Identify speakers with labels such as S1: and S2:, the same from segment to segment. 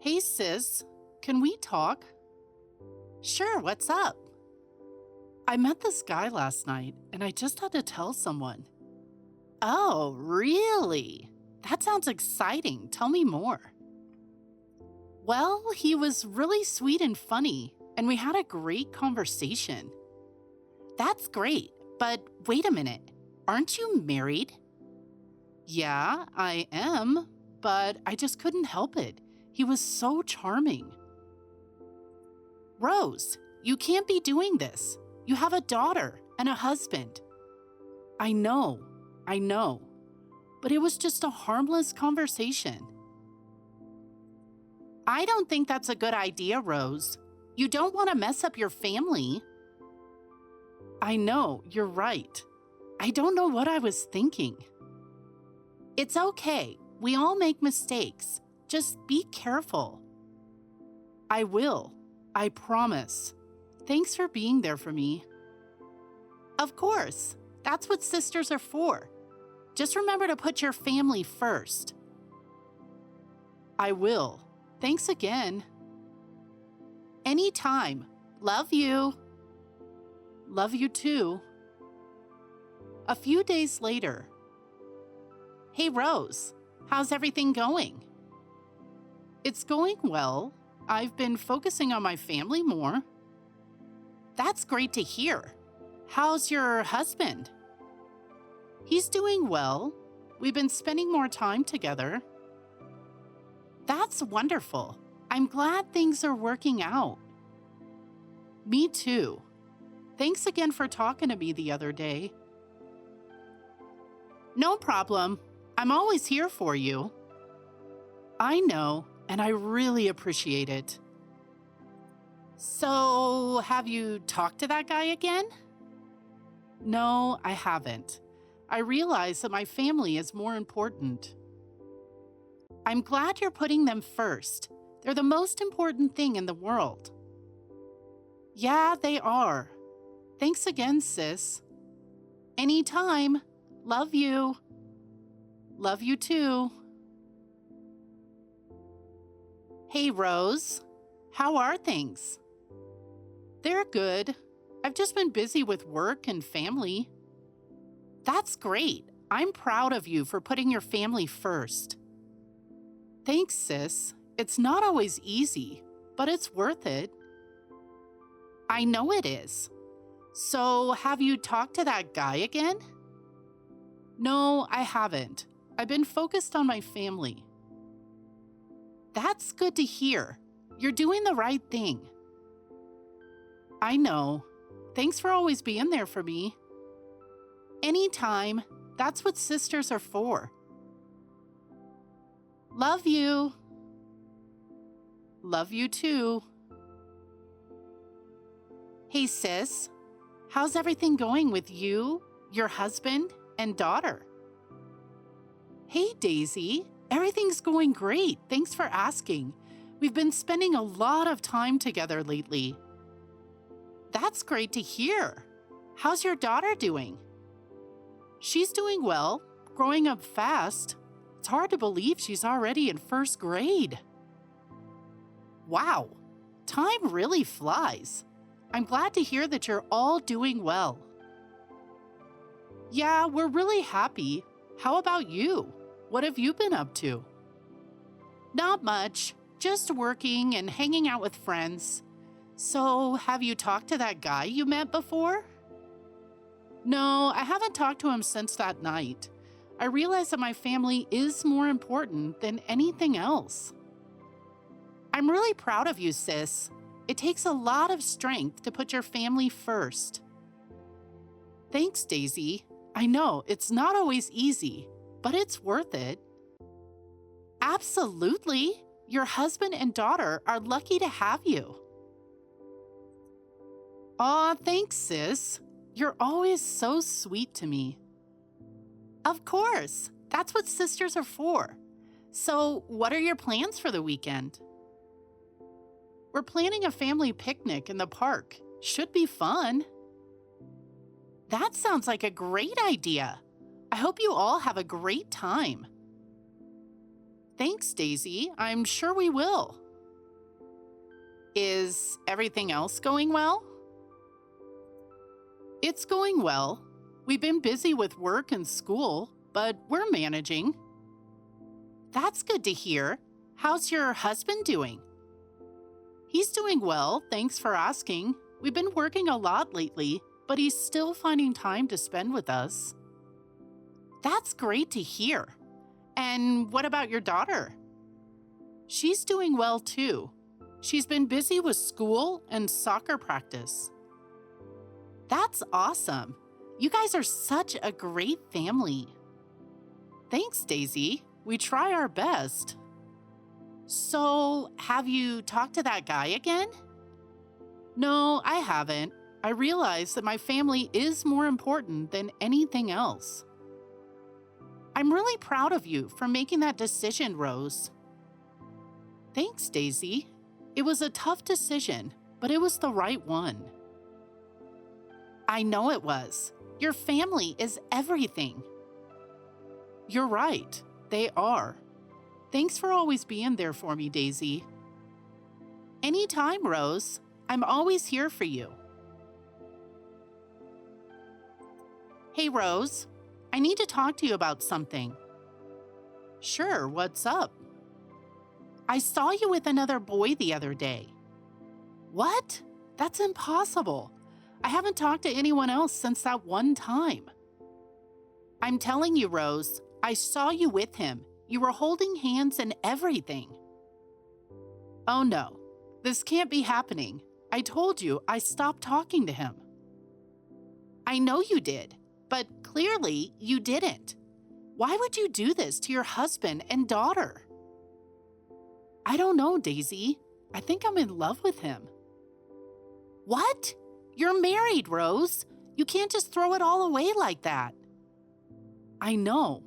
S1: Hey sis, can we talk? Sure, what's up? I met this guy last night and I just had to tell someone. Oh, really? That sounds exciting. Tell me more. Well, he was really sweet and funny, and we had a great conversation. That's great, but wait a minute. Aren't you married? Yeah, I am, but I just couldn't help it. He was so charming. Rose, you can't be doing this. You have a daughter and a husband. I know, I know, but it was just a harmless conversation. I don't think that's a good idea, Rose. You don't want to mess up your family. I know, you're right. I don't know what I was thinking. It's okay. We all make mistakes. Just be careful. I will. I promise. Thanks for being there for me. Of course. That's what sisters are for. Just remember to put your family first. I will. Thanks again. Anytime. Love you. Love you too. A few days later. Hey, Rose. How's everything going? It's going well. I've been focusing on my family more. That's great to hear. How's your husband? He's doing well. We've been spending more time together. That's wonderful. I'm glad things are working out. Me too. Thanks again for talking to me the other day. No problem. I'm always here for you. I know, and I really appreciate it. So, have you talked to that guy again? No, I haven't. I realize that my family is more important. I'm glad you're putting them first. They're the most important thing in the world. Yeah, they are. Thanks again, sis. Anytime. Love you. Love you too. Hey, Rose. How are things? They're good. I've just been busy with work and family. That's great. I'm proud of you for putting your family first. Thanks, sis. It's not always easy, but it's worth it. I know it is. So, have you talked to that guy again? No, I haven't. I've been focused on my family. That's good to hear. You're doing the right thing. I know. Thanks for always being there for me. Anytime. That's what sisters are for. Love you. Love you too. Hey, sis. How's everything going with you, your husband, and daughter? Hey, Daisy. Everything's going great. Thanks for asking. We've been spending a lot of time together lately. That's great to hear. How's your daughter doing? She's doing well, growing up fast. It's hard to believe she's already in first grade. Wow, time really flies. I'm glad to hear that you're all doing well. Yeah, we're really happy. How about you? What have you been up to? Not much, just working and hanging out with friends. So, have you talked to that guy you met before? No, I haven't talked to him since that night. I realize that my family is more important than anything else. I'm really proud of you, sis. It takes a lot of strength to put your family first. Thanks, Daisy. I know it's not always easy, but it's worth it. Absolutely. Your husband and daughter are lucky to have you. Aw, thanks, sis. You're always so sweet to me. Of course. That's what sisters are for. So, what are your plans for the weekend? We're planning a family picnic in the park. Should be fun. That sounds like a great idea. I hope you all have a great time. Thanks, Daisy. I'm sure we will. Is everything else going well? It's going well. We've been busy with work and school, but we're managing. That's good to hear. How's your husband doing? He's doing well, thanks for asking. We've been working a lot lately, but he's still finding time to spend with us. That's great to hear. And what about your daughter? She's doing well too. She's been busy with school and soccer practice. That's awesome. You guys are such a great family. Thanks, Daisy. We try our best. So, have you talked to that guy again? No, I haven't. I realize that my family is more important than anything else. I'm really proud of you for making that decision, Rose. Thanks, Daisy. It was a tough decision, but it was the right one. I know it was. Your family is everything. You're right. They are. Thanks for always being there for me, Daisy. Anytime, Rose. I'm always here for you. Hey, Rose. I need to talk to you about something. Sure, what's up? I saw you with another boy the other day. What? That's impossible. I haven't talked to anyone else since that one time. I'm telling you, Rose, I saw you with him. You were holding hands and everything. Oh no, this can't be happening. I told you I stopped talking to him. I know you did, but clearly you didn't. Why would you do this to your husband and daughter? I don't know, Daisy. I think I'm in love with him. What? You're married, Rose. You can't just throw it all away like that. I know,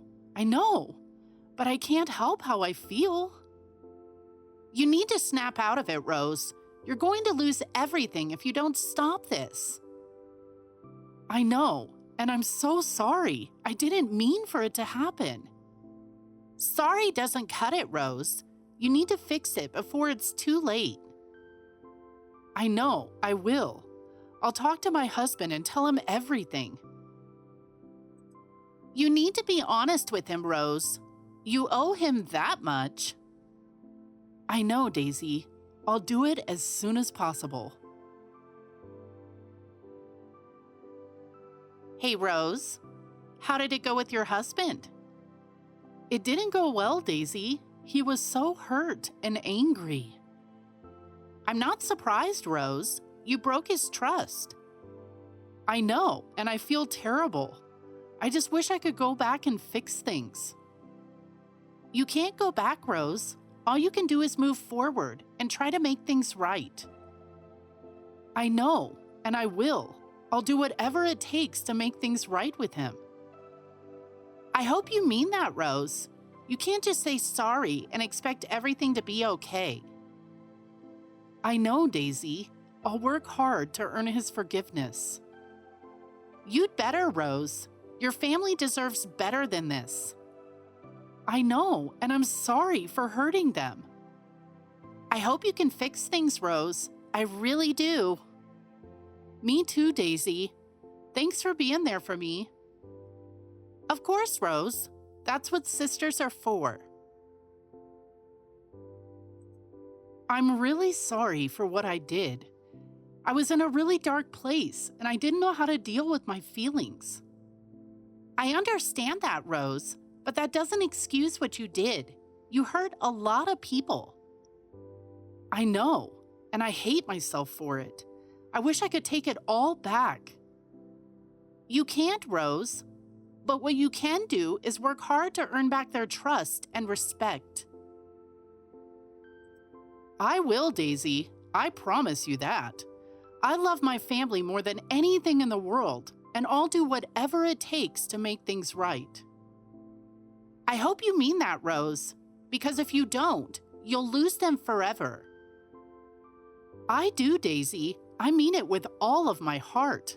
S1: but I can't help how I feel. You need to snap out of it, Rose. You're going to lose everything if you don't stop this. I know, and I'm so sorry. I didn't mean for it to happen. Sorry doesn't cut it, Rose. You need to fix it before it's too late. I know, I will. I'll talk to my husband and tell him everything. You need to be honest with him, Rose. You owe him that much. I know, Daisy. I'll do it as soon as possible. Hey, Rose. How did it go with your husband? It didn't go well, Daisy. He was so hurt and angry. I'm not surprised, Rose. You broke his trust. I know, and I feel terrible. I just wish I could go back and fix things. You can't go back, Rose. All you can do is move forward and try to make things right. I know, and I will. I'll do whatever it takes to make things right with him. I hope you mean that, Rose. You can't just say sorry and expect everything to be okay. I know, Daisy. I'll work hard to earn his forgiveness. You'd better, Rose. Your family deserves better than this. I know, and I'm sorry for hurting them. I hope you can fix things, Rose. I really do. Me too, Daisy. Thanks for being there for me. Of course, Rose. That's what sisters are for. I'm really sorry for what I did. I was in a really dark place, and I didn't know how to deal with my feelings. I understand that, Rose, but that doesn't excuse what you did. You hurt a lot of people. I know, and I hate myself for it. I wish I could take it all back. You can't, Rose. But what you can do is work hard to earn back their trust and respect. I will, Daisy. I promise you that. I love my family more than anything in the world, and I'll do whatever it takes to make things right. I hope you mean that, Rose, because if you don't, you'll lose them forever. I do, Daisy. I mean it with all of my heart.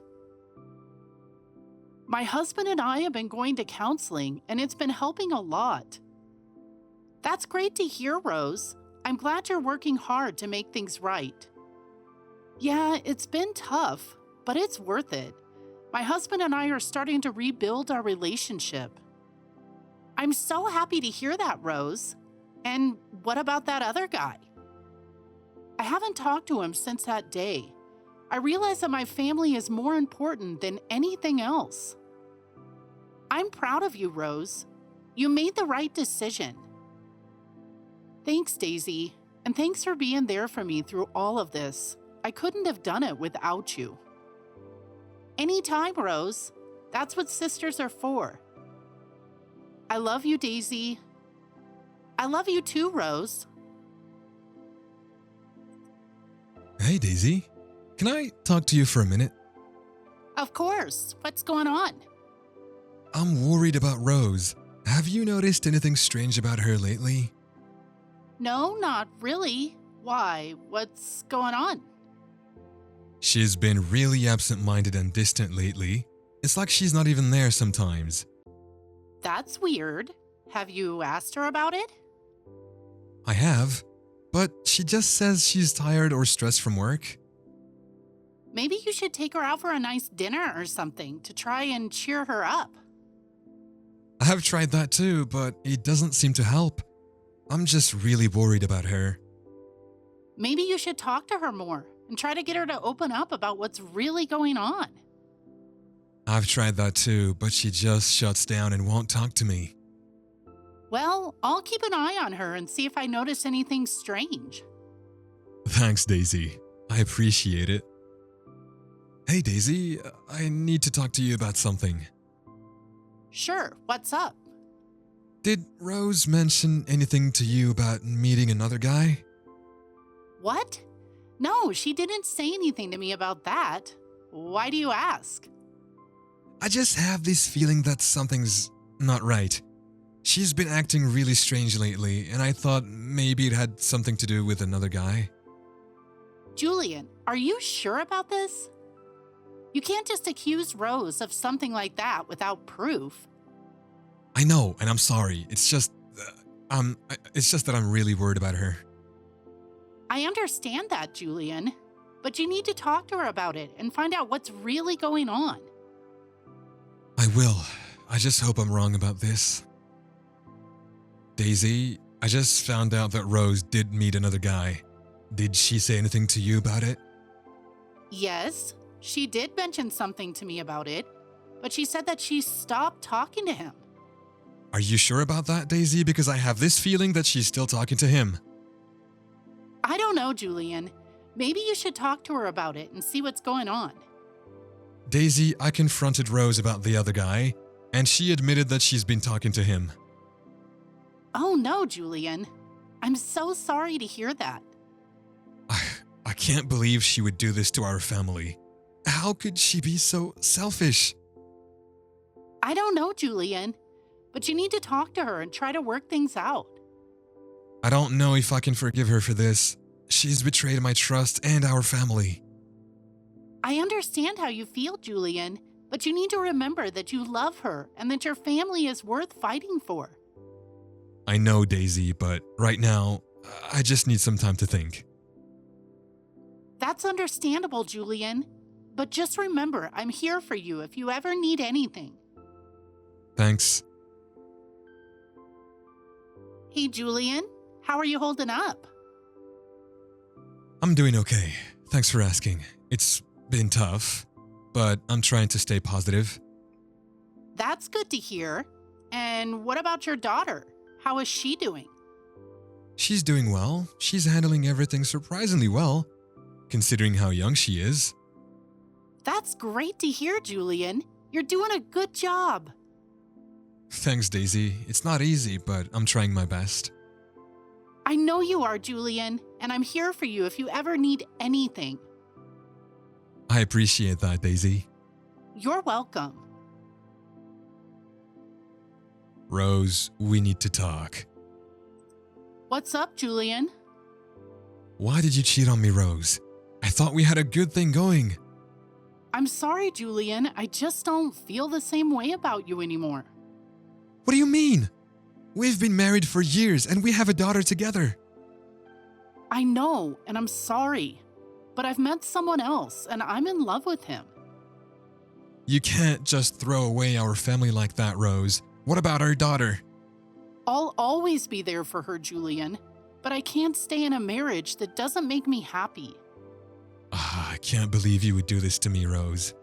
S1: My husband and I have been going to counseling, and it's been helping a lot. That's great to hear, Rose. I'm glad you're working hard to make things right. Yeah, it's been tough, but it's worth it. My husband and I are starting to rebuild our relationship. I'm so happy to hear that, Rose. And what about that other guy? I haven't talked to him since that day. I realize that my family is more important than anything else. I'm proud of you, Rose. You made the right decision. Thanks, Daisy, and thanks for being there for me through all of this. I couldn't have done it without you. Anytime, Rose. That's what sisters are for. I love you, Daisy. I love you too, Rose.
S2: Hey, Daisy. Can I talk to you for a minute?
S1: Of course. What's going on?
S2: I'm worried about Rose. Have you noticed anything strange about her lately?
S1: No, not really. Why? What's going on?
S2: She's been really absent-minded and distant lately. It's like she's not even there sometimes.
S1: That's weird. Have you asked her about it?
S2: I have, but she just says she's tired or stressed from work.
S1: Maybe you should take her out for a nice dinner or something to try and cheer her up.
S2: I have tried that too, but it doesn't seem to help. I'm just really worried about her.
S1: Maybe you should talk to her more and try to get her to open up about what's really going on.
S2: I've tried that too, but she just shuts down and won't talk to me.
S1: Well, I'll keep an eye on her and see if I notice anything strange.
S2: Thanks, Daisy. I appreciate it. Hey, Daisy, I need to talk to you about something.
S1: Sure, what's up?
S2: Did Rose mention anything to you about meeting another guy?
S1: What? No, she didn't say anything to me about that. Why do you ask?
S2: I just have this feeling that something's not right. She's been acting really strange lately, and I thought maybe it had something to do with another guy.
S1: Julian, are you sure about this? You can't just accuse Rose of something like that without proof.
S2: I know, and I'm sorry. It's just that I'm really worried about her.
S1: I understand that, Julian, but you need to talk to her about it and find out what's really going on.
S2: I will. I just hope I'm wrong about this. Daisy, I just found out that Rose did meet another guy. Did she say anything to you about it?
S1: Yes, she did mention something to me about it, but she said that she stopped talking to him.
S2: Are you sure about that, Daisy? Because I have this feeling that she's still talking to him.
S1: I don't know, Julian. Maybe you should talk to her about it and see what's going on.
S2: Daisy, I confronted Rose about the other guy, and she admitted that she's been talking to him.
S1: Oh no, Julian. I'm so sorry to hear that.
S2: I can't believe she would do this to our family. How could she be so selfish?
S1: I don't know, Julian, but you need to talk to her and try to work things out.
S2: I don't know if I can forgive her for this. She's betrayed my trust and our family.
S1: I understand how you feel, Julian, but you need to remember that you love her and that your family is worth fighting for.
S2: I know, Daisy, but right now, I just need some time to think.
S1: That's understandable, Julian, but just remember I'm here for you if you ever need anything.
S2: Thanks.
S1: Hey, Julian, how are you holding up?
S2: I'm doing okay. Thanks for asking. It's been tough, but I'm trying to stay positive.
S1: That's good to hear. And what about your daughter? How is she doing?
S2: She's doing well. She's handling everything surprisingly well, considering how young she is.
S1: That's great to hear, Julian. You're doing a good job.
S2: Thanks, Daisy. It's not easy, but I'm trying my best.
S1: I know you are, Julian, and I'm here for you if you ever need anything.
S2: I appreciate that, Daisy.
S1: You're welcome.
S2: Rose, we need to talk.
S1: What's up, Julian?
S2: Why did you cheat on me, Rose? I thought we had a good thing going.
S1: I'm sorry, Julian. I just don't feel the same way about you anymore.
S2: What do you mean? We've been married for years and we have a daughter together.
S1: I know, and I'm sorry. but I've met someone else and I'm in love with him.
S2: You can't just throw away our family like that, Rose. What about our daughter?
S1: I'll always be there for her, Julian, but I can't stay in a marriage that doesn't make me happy.
S2: I can't believe you would do this to me, Rose.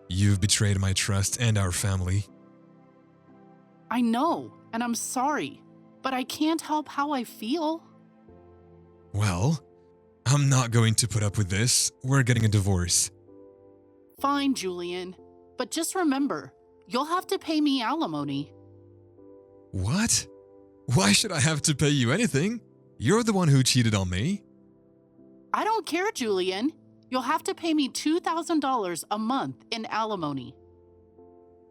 S2: You've betrayed my trust and our family.
S1: I know, and I'm sorry, but I can't help how I feel.
S2: Well, I'm not going to put up with this. We're getting a divorce.
S1: Fine, Julian, but just remember, you'll have to pay me alimony.
S2: What? Why should I have to pay you anything? You're the one who cheated on me.
S1: I don't care, Julian. You'll have to pay me $2,000 a month in alimony.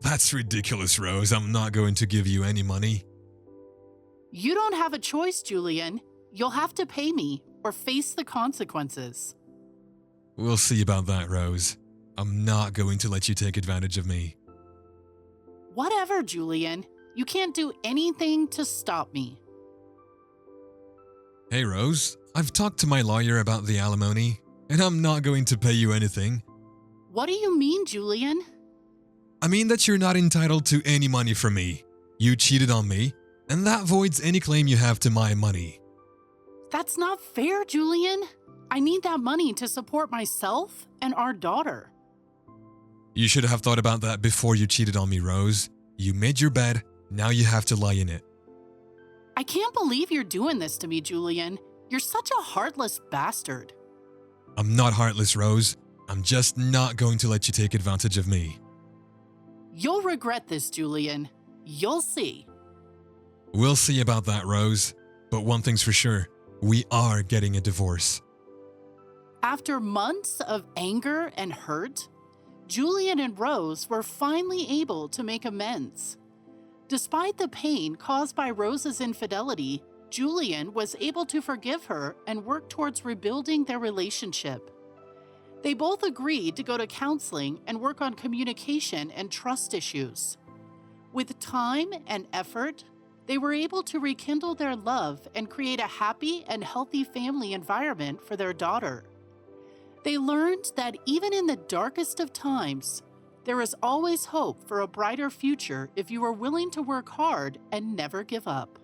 S2: That's ridiculous, Rose. I'm not going to give you any money.
S1: You don't have a choice, Julian. You'll have to pay me or face the consequences.
S2: We'll see about that, Rose. I'm not going to let you take advantage of me.
S1: Whatever, Julian. You can't do anything to stop me.
S2: Hey, Rose. I've talked to my lawyer about the alimony, and I'm not going to pay you anything.
S1: What do you mean, Julian?
S2: I mean that you're not entitled to any money from me. You cheated on me, and that voids any claim you have to my money.
S1: That's not fair, Julian. I need that money to support myself and our daughter.
S2: You should have thought about that before you cheated on me, Rose. You made your bed, now you have to lie in it.
S1: I can't believe you're doing this to me, Julian. You're such a heartless bastard.
S2: I'm not heartless, Rose. I'm just not going to let you take advantage of me.
S1: You'll regret this, Julian. You'll see.
S2: We'll see about that, Rose. But one thing's for sure, we are getting a divorce.
S1: After months of anger and hurt, Julian and Rose were finally able to make amends. Despite the pain caused by Rose's infidelity, Julian was able to forgive her and work towards rebuilding their relationship. They both agreed to go to counseling and work on communication and trust issues. With time and effort, they were able to rekindle their love and create a happy and healthy family environment for their daughter. They learned that even in the darkest of times, there is always hope for a brighter future if you are willing to work hard and never give up.